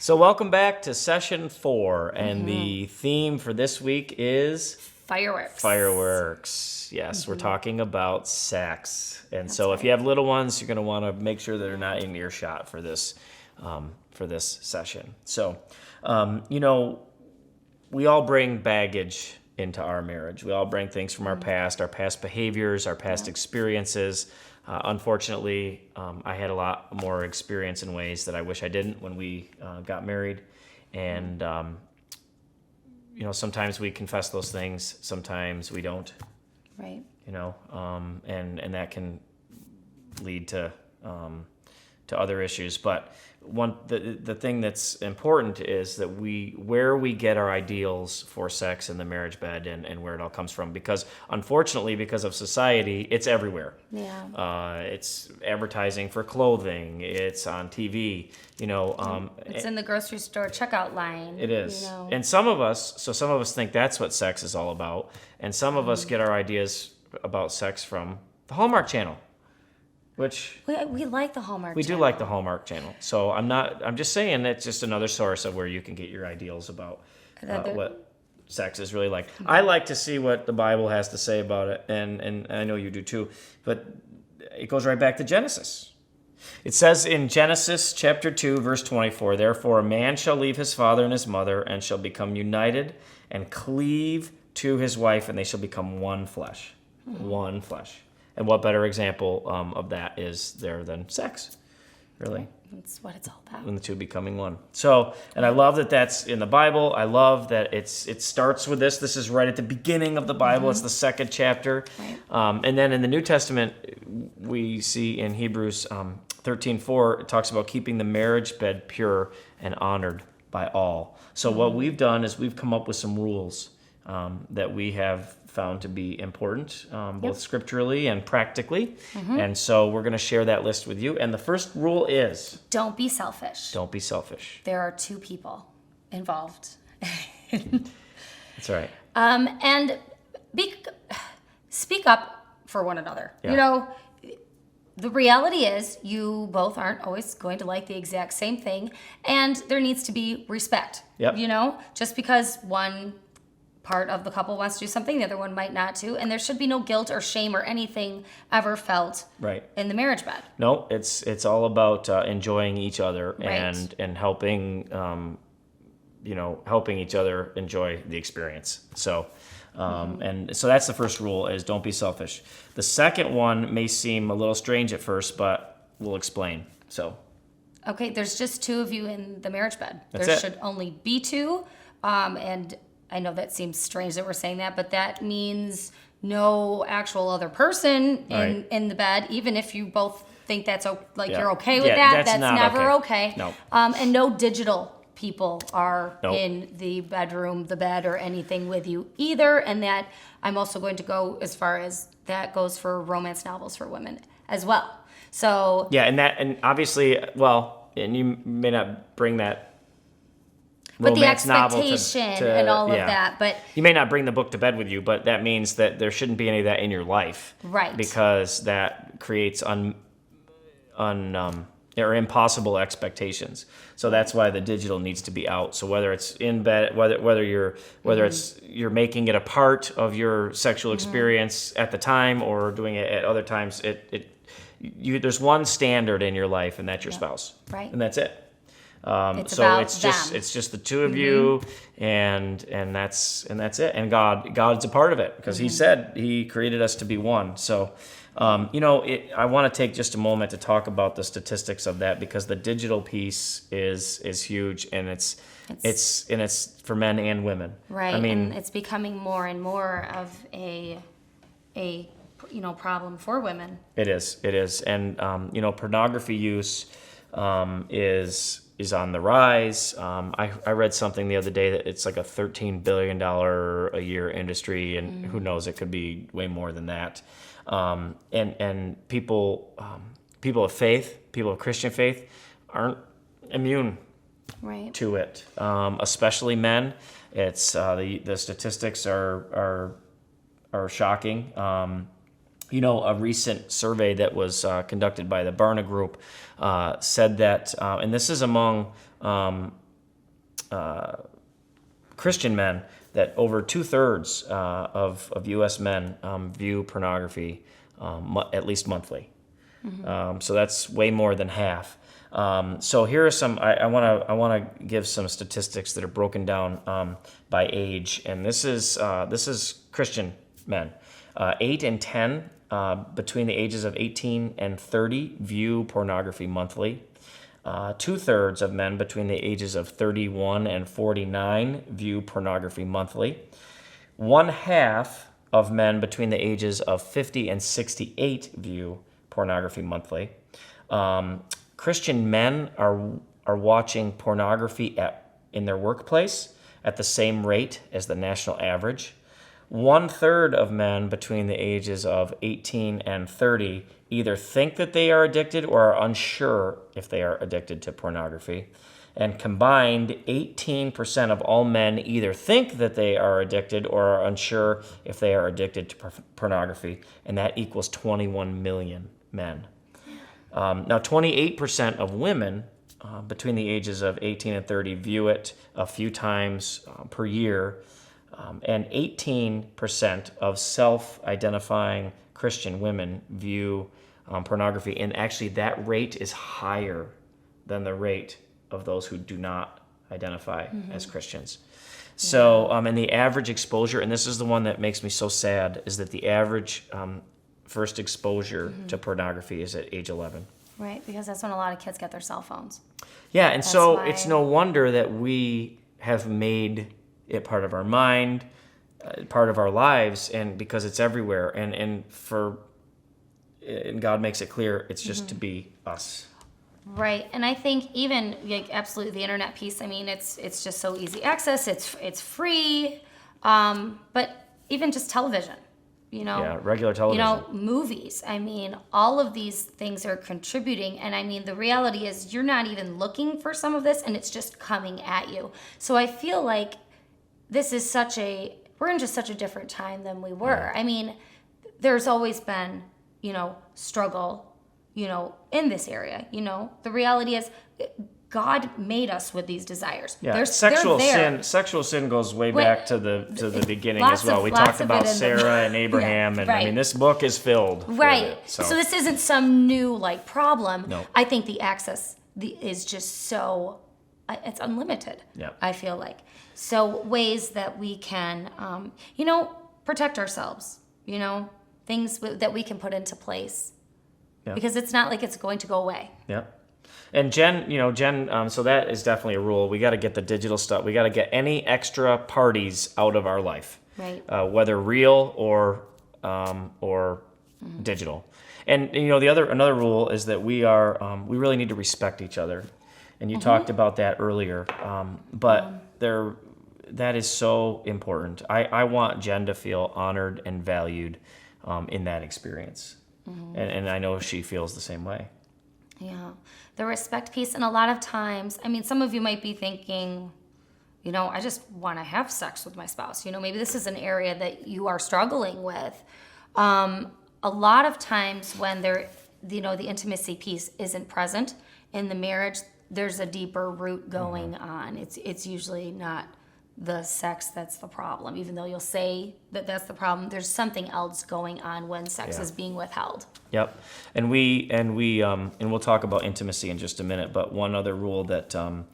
So welcome back to session 4, and the theme for this week is Fireworks. Fireworks. Yes, we're talking about sex. And so if you have little ones, you're going to want to make sure they're not in earshot for this session. So, we all bring baggage into our marriage. We all bring things from our past behaviors, our past experiences. Unfortunately, I had a lot more experience in ways that I wish I didn't when we got married. And, sometimes we confess those things, sometimes we don't. Right. And that can lead to other issues. But the thing that's important is that where we get our ideals for sex in the marriage bed and where it all comes from. Because unfortunately, because of society, it's everywhere. Yeah. It's advertising for clothing. It's on TV. It's in the grocery store checkout line. It is. And some of us think that's what sex is all about. And some of us get our ideas about sex from the Hallmark Channel. Which we like the Hallmark we Channel. do like the Hallmark Channel. So I'm just saying it's just another source of where you can get your ideals about what sex is really like. I like to see what the Bible has to say about it, and I know you do too, but it goes right back to Genesis. It says in Genesis chapter 2, verse 24, "Therefore a man shall leave his father and his mother, and shall become united and cleave to his wife, and they shall become one flesh." One flesh. And what better example of that is there than sex, really? That's what it's all about. And the two becoming one. So, and I love that that's in the Bible. I love that it starts with this. This is right at the beginning of the Bible. It's the second chapter. Right. And then in the New Testament, we see in Hebrews 13:4, it talks about keeping the marriage bed pure and honored by all. So what we've done is we've come up with some rules that we have found to be important, both scripturally and practically. And so we're going to share that list with you. And the first rule is... Don't be selfish. Don't be selfish. There are two people involved. That's right. And speak up for one another. Yeah. The reality is you both aren't always going to like the exact same thing. And there needs to be respect. Yep. Just because one part of the couple wants to do something, the other one might not too, and there should be no guilt or shame or anything ever felt in the marriage bed. No, it's all about enjoying each other Right. and helping helping each other enjoy the experience. So and so that's the first rule, is don't be selfish. The second one may seem a little strange at first, but we'll explain. So okay, there's just two of you in the marriage bed. That's there it. should only be two, and I know that seems strange that we're saying that, but that means no actual other person in the bed, even if you both think that's you're okay with that. That's never okay. No. And no digital people are in the bedroom, the bed, or anything with you either. And that I'm also going to go as far as that goes for romance novels for women as well. So yeah, and obviously, and you may not bring that. But the romance novel expectation and all of that. But you may not bring the book to bed with you, but that means that there shouldn't be any of that in your life. Right. Because that creates or impossible expectations. So that's why the digital needs to be out. So whether it's in bed, whether you're making it a part of your sexual experience at the time or doing it at other times, there's one standard in your life, and that's your spouse. Right. And that's it. It's just the two of you, and that's it. And God's a part of it, because He said He created us to be one. So, I want to take just a moment to talk about the statistics of that, because the digital piece is huge, and it's for men and women. Right. I mean, and it's becoming more and more of a problem for women. It is, and pornography use is on the rise. I read something the other day that it's like a $13 billion a year industry, and who knows, it could be way more than that. And people of faith, people of Christian faith, aren't immune to it, especially men. It's the statistics are shocking. A recent survey that was conducted by the Barna Group said that, and this is among Christian men, that over 2/3 of U.S. men view pornography at least monthly. So that's way more than half. So here are some. I want to give some statistics that are broken down by age, and this is Christian men. 8 in 10 between the ages of 18 and 30 view pornography monthly. 2/3 of men between the ages of 31 and 49 view pornography monthly. 1/2 of men between the ages of 50 and 68 view pornography monthly. Christian men are watching pornography in their workplace at the same rate as the national average. 1/3 of men between the ages of 18 and 30 either think that they are addicted or are unsure if they are addicted to pornography. And combined, 18% of all men either think that they are addicted or are unsure if they are addicted to pornography, and that equals 21 million men. Now, 28% of women between the ages of 18 and 30 view it a few times per year, and 18% of self-identifying Christian women view pornography, and actually that rate is higher than the rate of those who do not identify as Christians. So, and the average exposure, and this is the one that makes me so sad, is that the average first exposure to pornography is at age 11. Right, because that's when a lot of kids get their cell phones. Yeah, and so it's no wonder that we have made it part of our mind, part of our lives, and because it's everywhere, and God makes it clear it's just to be us. Right, and I think even absolutely the internet piece. I mean, it's just so easy access. It's free, but even just television, regular television, movies. I mean, all of these things are contributing, and I mean, the reality is you're not even looking for some of this, and it's just coming at you. So I feel like this is we're in just such a different time than we were. I mean, there's always been, struggle, in this area. The reality is God made us with these desires. Yeah, sexual sin goes way back to the beginning as well. We talked about Sarah and Abraham, and I mean, this book is filled with it. So this isn't some new problem. No. I think the access is just so it's unlimited. Yeah. I feel like. So ways that we can, protect ourselves, things that we can put into place. Yeah. Because it's not like it's going to go away. Yeah. And Jen, so that is definitely a rule. We got to get the digital stuff. We got to get any extra parties out of our life. Right. Whether real or digital. And, another rule is that we really need to respect each other. And you talked about that earlier. But that is so important. I want Jen to feel honored and valued in that experience. And I know she feels the same way. Yeah. The respect piece. And a lot of times, I mean, some of you might be thinking, I just want to have sex with my spouse. Maybe this is an area that you are struggling with. A lot of times when the intimacy piece isn't present in the marriage, there's a deeper root going on. It's usually not the sex that's the problem, even though you'll say that that's the problem. There's something else going on when sex is being withheld. Yep, and we'll talk about intimacy in just a minute. But one other rule that and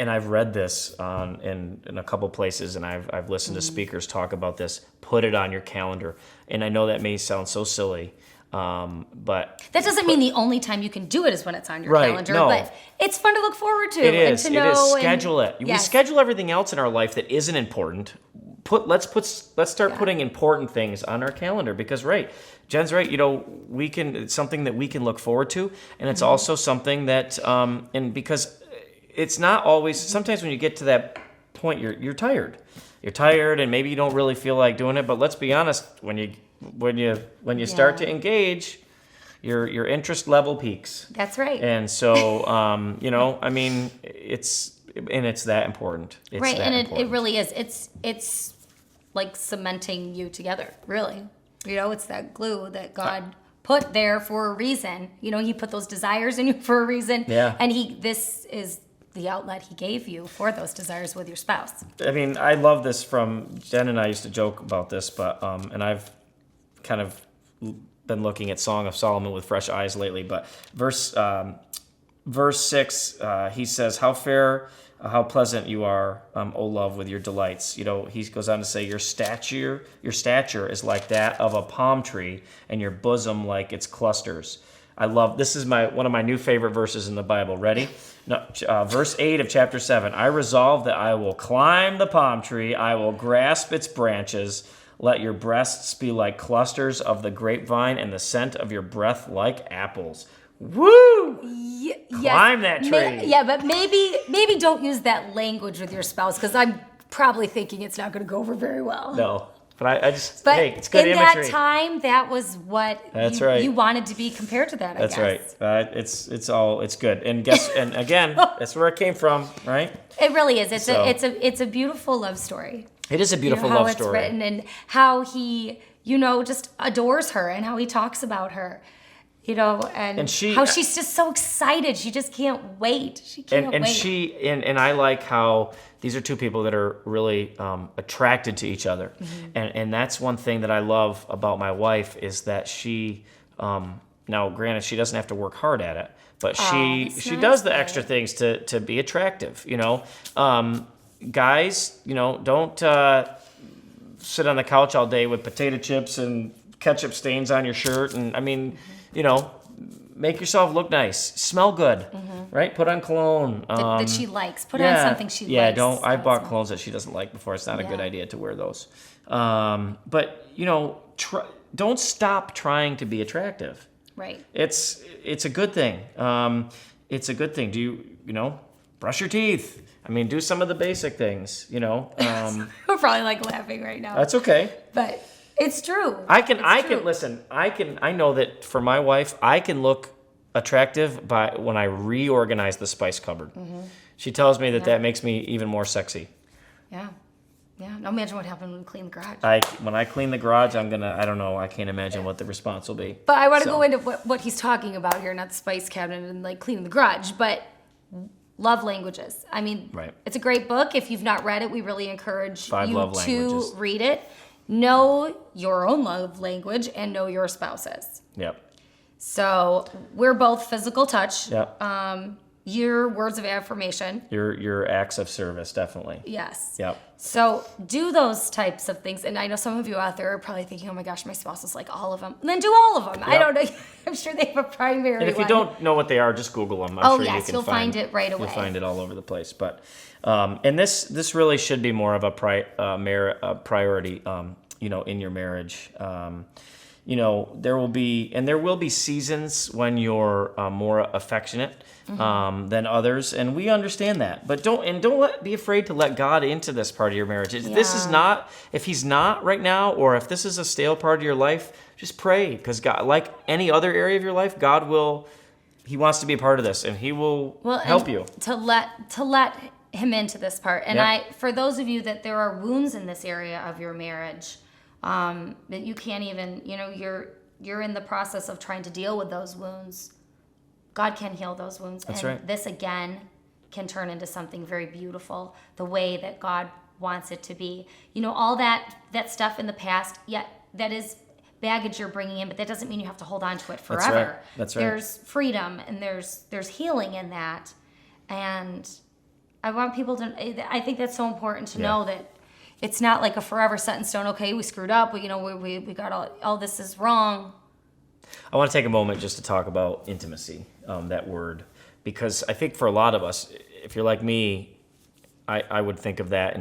I've read this in a couple places, and I've listened to speakers talk about this. Put it on your calendar, and I know that may sound so silly. But that doesn't mean the only time you can do it is when it's on your calendar. No. But it's fun to look forward to. It is. And to know Schedule it. Yes. We schedule everything else in our life that isn't important. Let's start putting important things on our calendar, because Jen's right. It's something that we can look forward to, and it's also something that and because it's not always. Sometimes when you get to that point, you're tired. You're tired, and maybe you don't really feel like doing it. But let's be honest, when you start to engage, your interest level peaks. That's right. And so, I mean, it's that important. It's right, that and important. it really is. It's like cementing you together, really. It's that glue that God put there for a reason. He put those desires in you for a reason. Yeah. And this is the outlet he gave you for those desires with your spouse. I mean, I love this from Jen and I used to joke about this, but and I've kind of been looking at Song of Solomon with fresh eyes lately. But verse 6, he says, "How fair, how pleasant you are, O love, with your delights." You know, he goes on to say, your stature is like that of a palm tree, and your bosom like its clusters. I love this. Is one of my new favorite verses in the Bible. Ready? No, verse 8 of chapter 7. I resolve that I will climb the palm tree. I will grasp its branches. Let your breasts be like clusters of the grapevine, and the scent of your breath like apples. Woo! Climb that tree. But maybe don't use that language with your spouse, because I'm probably thinking it's not going to go over very well. No. But it's good imagery. In that time, that was what you wanted to be compared to that, I guess. That's right. It's good. And again, that's where it came from, right? It really is. It's a beautiful love story. It is a beautiful love story. How it's written, and how he, just adores her, and how he talks about her. And how she's just so excited. She just can't wait. She can't wait. And I like how these are two people that are really attracted to each other. Mm-hmm. And that's one thing that I love about my wife, is that she, now granted, she doesn't have to work hard at it, but she does the extra things to be attractive, Guys, don't sit on the couch all day with potato chips and ketchup stains on your shirt. And I mean, make yourself look nice, smell good, right? Put on cologne that she likes. Put on something she likes. Yeah, I bought clothes that she doesn't like before. It's not a good idea to wear those. But don't stop trying to be attractive. Right. It's a good thing. It's a good thing. Do you brush your teeth? I mean, do some of the basic things. We're probably laughing right now. That's okay. But it's true. I know that for my wife, I can look attractive when I reorganize the spice cupboard. Mm-hmm. She tells me that makes me even more sexy. Yeah. Yeah. Now imagine what happened when we clean the garage. When I clean the garage, I don't know, I can't imagine what the response will be. But I want to go into what he's talking about here, not the spice cabinet and cleaning the garage, but love languages. I mean, It's a great book. If you've not read it, we really encourage you to read it. Know your own love language and know your spouse's. Yep. So we're both physical touch. Yep. Your words of affirmation. Your acts of service, definitely. Yes. Yep. So do those types of things. And I know some of you out there are probably thinking, oh my gosh, my spouse is like all of them. And then do all of them. Yep. I don't know. I'm sure they have a primary And if you don't know what they are, just Google them. I'm sure you'll find it right away. You'll find it all over the place. But and this really should be more of a priority, in your marriage. There will be seasons when you're more affectionate than others, and we understand that. But don't be afraid to let God into this part of your marriage. This is not, if He's not right now, or if this is a stale part of your life, just pray, because God, like any other area of your life, God will. He wants to be a part of this, and He will help you to let Him into this part. And for those of you that there are wounds in this area of your marriage. That you can't even, you're in the process of trying to deal with those wounds. God can heal those wounds. That's and right. This again can turn into something very beautiful, the way that God wants it to be. All that stuff in the past, that is baggage you're bringing in, but that doesn't mean you have to hold on to it forever. That's right. There's freedom and there's healing in that. And I want people to, I think that's so important to know that it's not like a forever set in stone. Okay, we screwed up. We got all this is wrong. I want to take a moment just to talk about intimacy, that word, because I think for a lot of us, if you're like me, I would think of that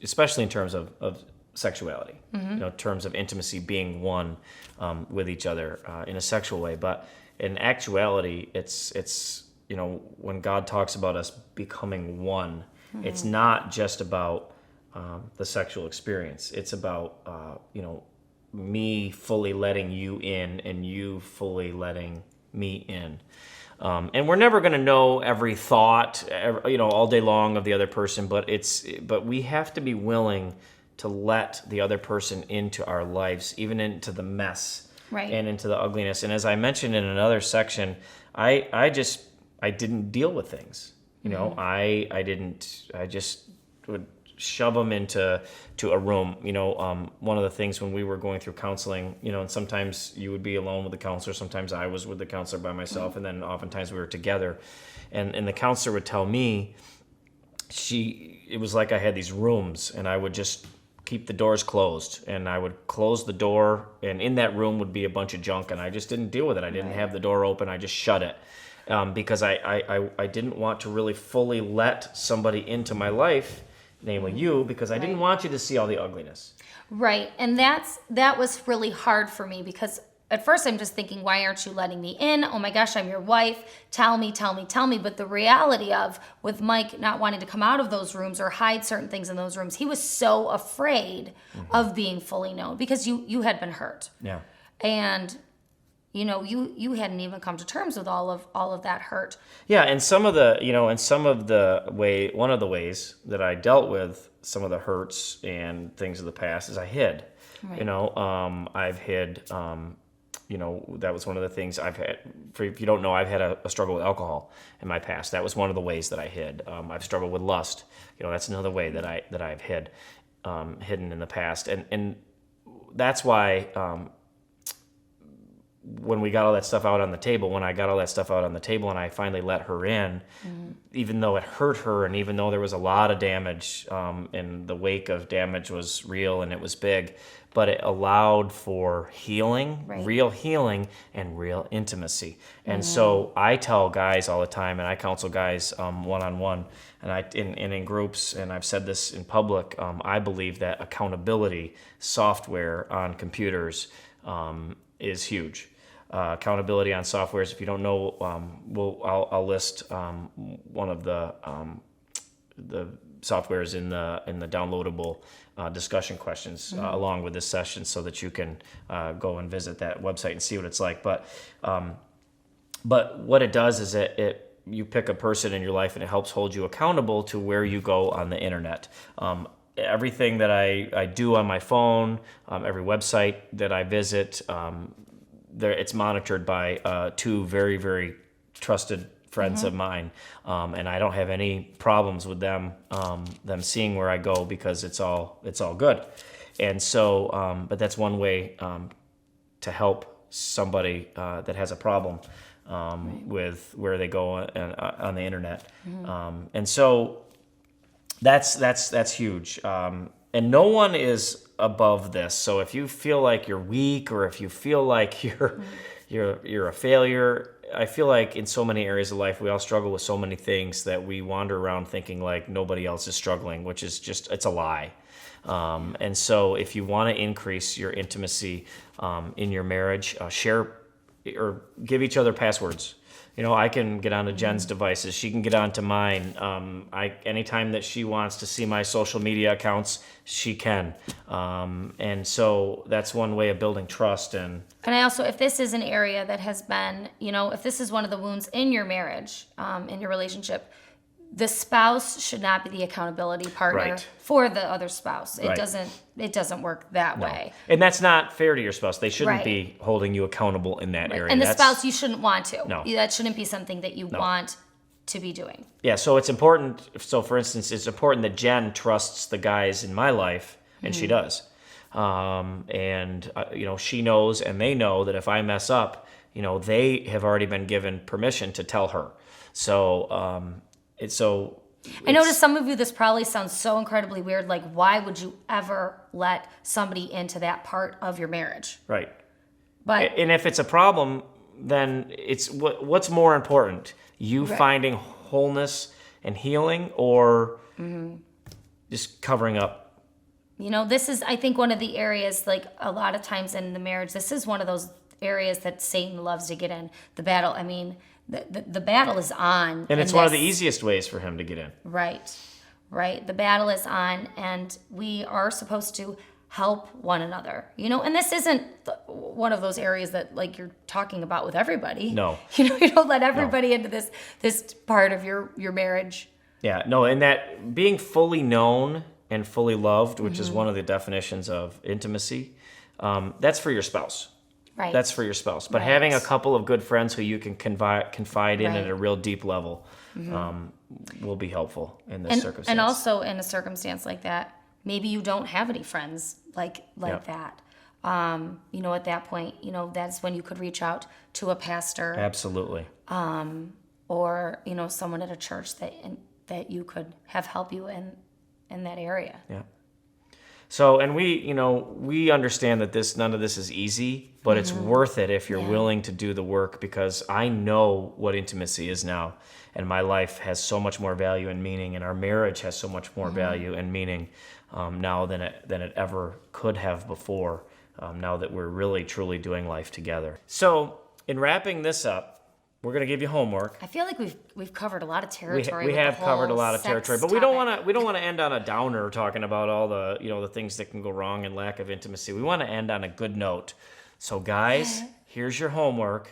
especially in terms of sexuality, in terms of intimacy being one with each other in a sexual way. But in actuality, it's when God talks about us becoming one, it's not just about the sexual experience. It's about, me fully letting you in and you fully letting me in. And we're never going to know every thought, all day long of the other person, but we have to be willing to let the other person into our lives, even into the mess and into the ugliness. And as I mentioned in another section, I didn't deal with things. You know, I just would shove them into a room. You know, one of the things when we were going through counseling, you know, and sometimes you would be alone with the counselor, sometimes I was with the counselor by myself, and then oftentimes we were together. And the counselor would tell me, it was like I had these rooms, and I would just keep the doors closed, and I would close the door, and in that room would be a bunch of junk, and I just didn't deal with it. I didn't have the door open. I just shut it. Because I didn't want to really fully let somebody into my life, namely you, because I didn't want you to see all the ugliness. Right. And that was really hard for me, because at first I'm just thinking, why aren't you letting me in? Oh my gosh, I'm your wife. Tell me. But the reality of, with Mike not wanting to come out of those rooms or hide certain things in those rooms, he was so afraid of being fully known, because you had been hurt. Yeah. And you know, you hadn't even come to terms with all of that hurt. Yeah, and one of the ways that I dealt with some of the hurts and things of the past is I hid. Right. You know, I've hid. You know, that was one of the things I've had. If you don't know, I've had a struggle with alcohol in my past. That was one of the ways that I hid. I've struggled with lust. You know, that's another way that I've hidden in the past, and that's why. When I got all that stuff out on the table, and I finally let her in, even though it hurt her, and even though there was a lot of damage, and the wake of damage was real and it was big, but it allowed for healing, real healing, and real intimacy. And so I tell guys all the time, and I counsel guys one-on-one, and in groups, and I've said this in public, I believe that accountability software on computers is huge. Accountability on softwares. If you don't know, I'll list one of the softwares in the downloadable discussion questions along with this session, so that you can go and visit that website and see what it's like. But what it does is you pick a person in your life, and it helps hold you accountable to where you go on the internet. Everything that I do on my phone, every website that I visit, it's monitored by two very, very trusted friends of mine, and I don't have any problems with them seeing where I go, because it's all good. And so, but that's one way to help somebody that has a problem with where they go on the internet, and so that's huge. And no one is above this. So if you feel like you're weak, or if you feel like you're a failure, I feel like in so many areas of life we all struggle with so many things that we wander around thinking like nobody else is struggling, which is it's a lie. And so if you want to increase your intimacy in your marriage, share or give each other passwords. You know, I can get onto Jen's devices. She can get onto mine. Anytime that she wants to see my social media accounts, she can. And so that's one way of building trust. And I also, if this is an area that has been, you know, if this is one of the wounds in your marriage, in your relationship, the spouse should not be the accountability partner for the other spouse. It doesn't work that way. And that's not fair to your spouse. They shouldn't be holding you accountable in that area. And the spouse, you shouldn't want to. No. That shouldn't be something that you want to be doing. Yeah, so it's important. So for instance, it's important that Jen trusts the guys in my life, and she does. And you know, she knows, and they know that if I mess up, you know, they have already been given permission to tell her. So I notice some of you, this probably sounds so incredibly weird. Like, why would you ever let somebody into that part of your marriage? Right. And if it's a problem, then it's what's more important? You finding wholeness and healing, or just covering up? You know, this is, I think, one of the areas, like a lot of times in the marriage, this is one of those areas that Satan loves to get in. The battle, I mean, the battle is on. And it's one of the easiest ways for him to get in. Right. The battle is on, and we are supposed to help one another, you know, and this isn't one of those areas that like you're talking about with everybody. No. You know, you don't let everybody into this part of your marriage. Yeah, no, and that being fully known and fully loved, which is one of the definitions of intimacy, that's for your spouse. Right. That's for your spouse. But Right. having a couple of good friends who you can confide in Right. at a real deep level will be helpful in this circumstance. And also in a circumstance like that, maybe you don't have any friends like Yep. that. At that point, that's when you could reach out to a pastor. Absolutely. Or someone at a church that you could have help you in that area. Yeah. So, and we understand that none of this is easy, but it's worth it if you're willing to do the work, because I know what intimacy is now, and my life has so much more value and meaning, and our marriage has so much more value and meaning now than it ever could have before. Now that we're really truly doing life together. So, in wrapping this up, we're going to give you homework. I feel like we've covered a lot of territory. We with have the covered a whole lot of sex territory, but we don't topic. want to end on a downer talking about all the the things that can go wrong and lack of intimacy. We want to end on a good note. So guys, here's your homework.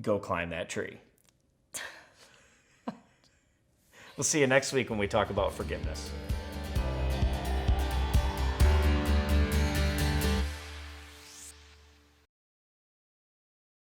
Go climb that tree. We'll see you next week when we talk about forgiveness.